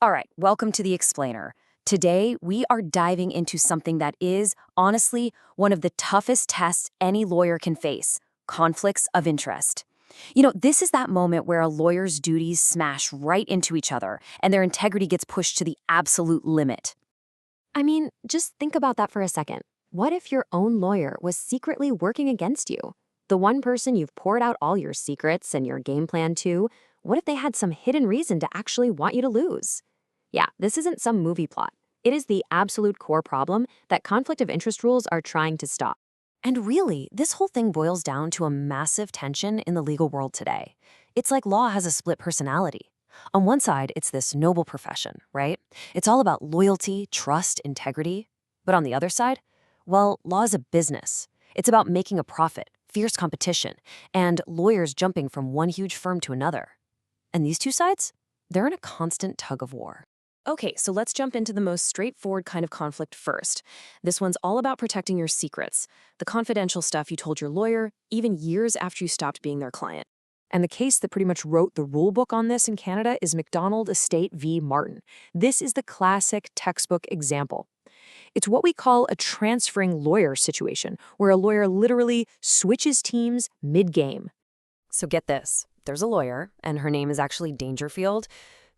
All right, welcome to The Explainer. Today, we are diving into something that is, honestly, one of the toughest tests any lawyer can face: conflicts of interest. This is that moment where a lawyer's duties smash right into each other and their integrity gets pushed to the absolute limit. I mean, just think about that for a second. What if your own lawyer was secretly working against you? The one person you've poured out all your secrets and your game plan to, what if they had some hidden reason to actually want you to lose? Yeah, this isn't some movie plot. It is the absolute core problem that conflict of interest rules are trying to stop. And really, this whole thing boils down to a massive tension in the legal world today. It's like law has a split personality. On one side, it's this noble profession, right? It's all about loyalty, trust, integrity. But on the other side, well, law is a business. It's about making a profit, fierce competition, and lawyers jumping from one huge firm to another. And these two sides, they're in a constant tug of war. Okay, so let's jump into the most straightforward kind of conflict first. This one's all about protecting your secrets, the confidential stuff you told your lawyer, even years after you stopped being their client. And the case that pretty much wrote the rule book on this in Canada is McDonald Estate v. Martin. This is the classic textbook example. It's what we call a transferring lawyer situation, where a lawyer literally switches teams mid-game. So get this, there's a lawyer, and her name is actually Dangerfield,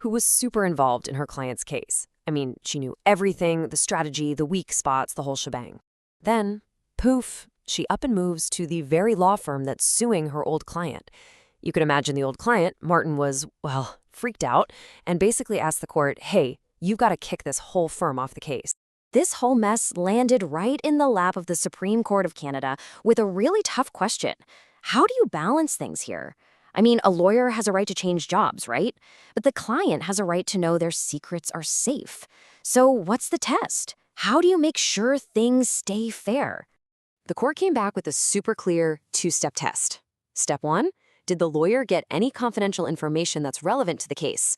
who was super involved in her client's case. I mean, she knew everything, the strategy, the weak spots, the whole shebang. Then, poof, she up and moves to the very law firm that's suing her old client. You can imagine the old client, Martin, was, well, freaked out and basically asked the court, hey, you've got to kick this whole firm off the case. This whole mess landed right in the lap of the Supreme Court of Canada with a really tough question. How do you balance things here? I mean, a lawyer has a right to change jobs, right? But the client has a right to know their secrets are safe. So what's the test? How do you make sure things stay fair? The court came back with a super clear two-step test. Step one, did the lawyer get any confidential information that's relevant to the case?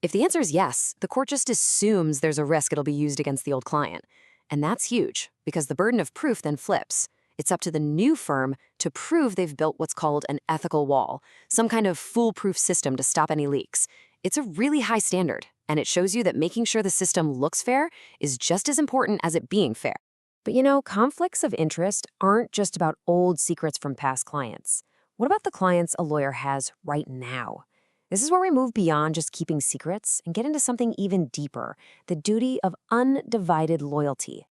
If the answer is yes, the court just assumes there's a risk it'll be used against the old client. And that's huge, because the burden of proof then flips. It's up to the new firm to prove they've built what's called an ethical wall, some kind of foolproof system to stop any leaks. It's a really high standard, and it shows you that making sure the system looks fair is just as important as it being fair. But conflicts of interest aren't just about old secrets from past clients. What about the clients a lawyer has right now? This is where we move beyond just keeping secrets and get into something even deeper: the duty of undivided loyalty.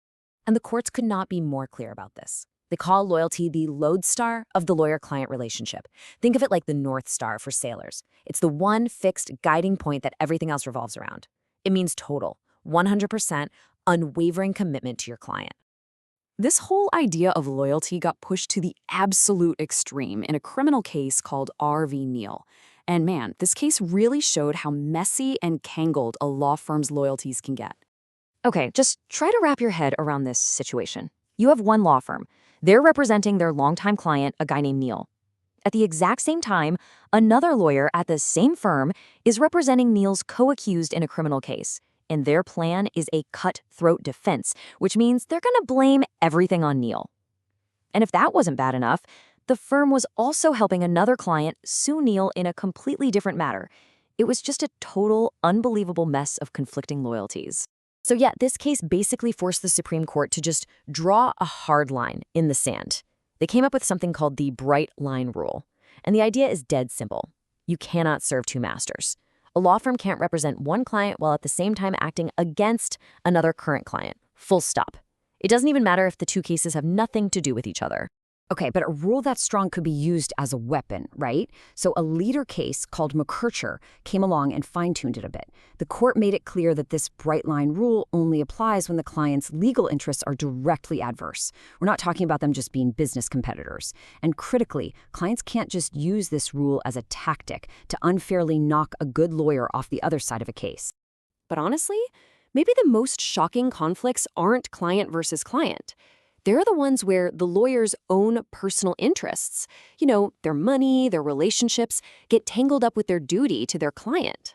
And the courts could not be more clear about this. They call loyalty the lodestar of the lawyer-client relationship. Think of it like the North Star for sailors. It's the one fixed guiding point that everything else revolves around. It means total, 100% unwavering commitment to your client. This whole idea of loyalty got pushed to the absolute extreme in a criminal case called R.V. Neal. And man, this case really showed how messy and tangled a law firm's loyalties can get. Okay, just try to wrap your head around this situation. You have one law firm. They're representing their longtime client, a guy named Neal. At the exact same time, another lawyer at the same firm is representing Neal's co-accused in a criminal case. And their plan is a cutthroat defense, which means they're going to blame everything on Neal. And if that wasn't bad enough, the firm was also helping another client sue Neal in a completely different matter. It was just a total, unbelievable mess of conflicting loyalties. So yeah, this case basically forced the Supreme Court to just draw a hard line in the sand. They came up with something called the Bright Line Rule. And the idea is dead simple. You cannot serve two masters. A law firm can't represent one client while at the same time acting against another current client. Full stop. It doesn't even matter if the two cases have nothing to do with each other. Okay, but a rule that strong could be used as a weapon, right? So a leader case called McKercher came along and fine-tuned it a bit. The court made it clear that this bright line rule only applies when the client's legal interests are directly adverse. We're not talking about them just being business competitors. And critically, clients can't just use this rule as a tactic to unfairly knock a good lawyer off the other side of a case. But honestly, maybe the most shocking conflicts aren't client versus client. They're the ones where the lawyer's own personal interests, their money, their relationships, get tangled up with their duty to their client.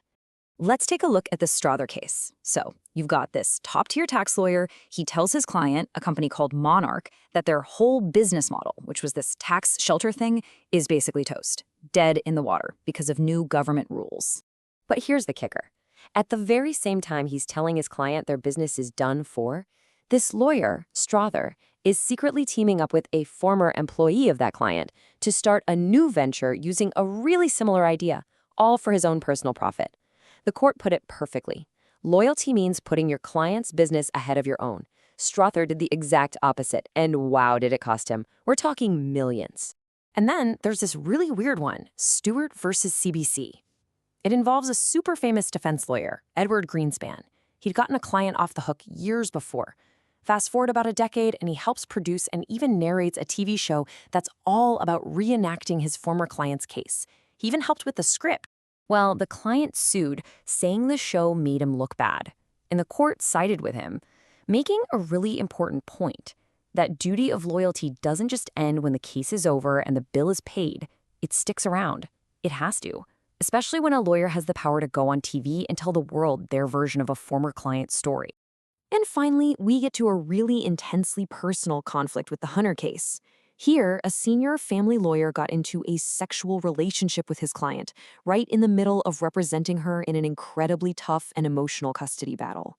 Let's take a look at the Strother case. So you've got this top-tier tax lawyer. He tells his client, a company called Monarch, that their whole business model, which was this tax shelter thing, is basically toast, dead in the water because of new government rules. But here's the kicker. At the very same time he's telling his client their business is done for, this lawyer, Strother, is secretly teaming up with a former employee of that client to start a new venture using a really similar idea, all for his own personal profit. The court put it perfectly. Loyalty means putting your client's business ahead of your own. Strother did the exact opposite, and wow, did it cost him. We're talking millions. And then there's this really weird one, Stewart versus CBC. It involves a super famous defense lawyer, Edward Greenspan. He'd gotten a client off the hook years before. Fast forward about a decade, and he helps produce and even narrates a TV show that's all about reenacting his former client's case. He even helped with the script. Well, the client sued, saying the show made him look bad. And the court sided with him, making a really important point. That duty of loyalty doesn't just end when the case is over and the bill is paid. It sticks around. It has to. Especially when a lawyer has the power to go on TV and tell the world their version of a former client's story. And finally, we get to a really intensely personal conflict with the Hunter case. Here, a senior family lawyer got into a sexual relationship with his client, right in the middle of representing her in an incredibly tough and emotional custody battle.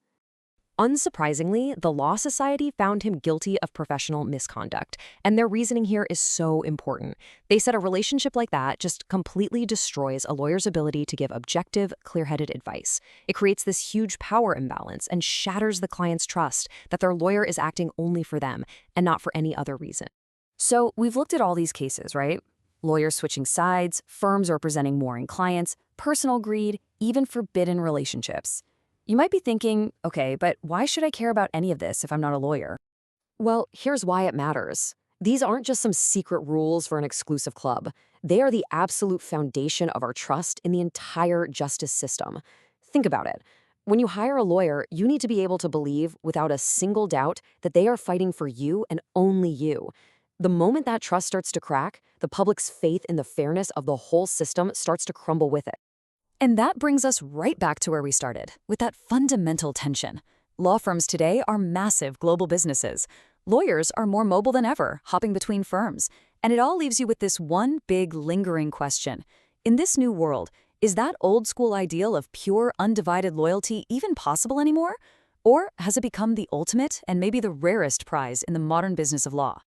Unsurprisingly, the Law Society found him guilty of professional misconduct, and their reasoning here is so important. They said a relationship like that just completely destroys a lawyer's ability to give objective, clear-headed advice. It creates this huge power imbalance and shatters the client's trust that their lawyer is acting only for them and not for any other reason. So we've looked at all these cases, right? Lawyers switching sides, firms representing warring clients, personal greed, even forbidden relationships. You might be thinking, okay, but why should I care about any of this if I'm not a lawyer? Well, here's why it matters. These aren't just some secret rules for an exclusive club. They are the absolute foundation of our trust in the entire justice system. Think about it. When you hire a lawyer, you need to be able to believe without a single doubt that they are fighting for you and only you. The moment that trust starts to crack, the public's faith in the fairness of the whole system starts to crumble with it. And that brings us right back to where we started, with that fundamental tension. Law firms today are massive global businesses. Lawyers are more mobile than ever, hopping between firms. And it all leaves you with this one big lingering question. In this new world, is that old school ideal of pure, undivided loyalty even possible anymore? Or has it become the ultimate and maybe the rarest prize in the modern business of law?